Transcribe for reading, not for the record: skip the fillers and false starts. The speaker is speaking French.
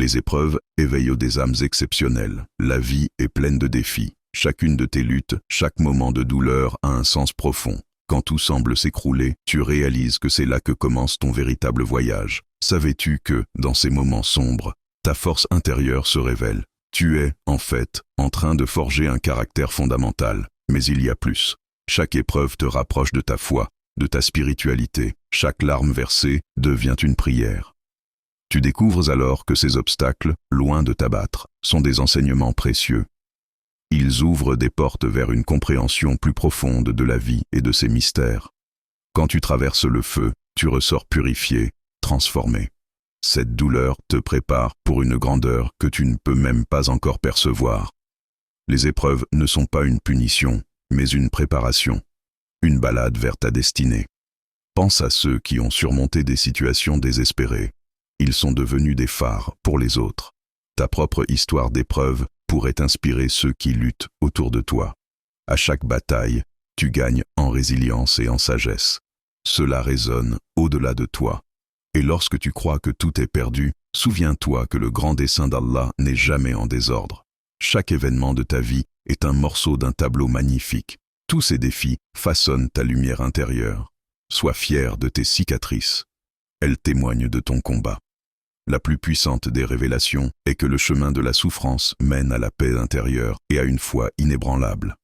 Les épreuves éveillent des âmes exceptionnelles. La vie est pleine de défis. Chacune de tes luttes, chaque moment de douleur a un sens profond. Quand tout semble s'écrouler, tu réalises que c'est là que commence ton véritable voyage. Savais-tu que, dans ces moments sombres, ta force intérieure se révèle? Tu es, en fait, en train de forger un caractère fondamental. Mais il y a plus. Chaque épreuve te rapproche de ta foi, de ta spiritualité. Chaque larme versée devient une prière. Tu découvres alors que ces obstacles, loin de t'abattre, sont des enseignements précieux. Ils ouvrent des portes vers une compréhension plus profonde de la vie et de ses mystères. Quand tu traverses le feu, tu ressors purifié, transformé. Cette douleur te prépare pour une grandeur que tu ne peux même pas encore percevoir. Les épreuves ne sont pas une punition, mais une préparation, une balade vers ta destinée. Pense à ceux qui ont surmonté des situations désespérées. Ils sont devenus des phares pour les autres. Ta propre histoire d'épreuve pourrait inspirer ceux qui luttent autour de toi. À chaque bataille, tu gagnes en résilience et en sagesse. Cela résonne au-delà de toi. Et lorsque tu crois que tout est perdu, souviens-toi que le grand dessein d'Allah n'est jamais en désordre. Chaque événement de ta vie est un morceau d'un tableau magnifique. Tous ces défis façonnent ta lumière intérieure. Sois fier de tes cicatrices. Elles témoignent de ton combat. La plus puissante des révélations est que le chemin de la souffrance mène à la paix intérieure et à une foi inébranlable.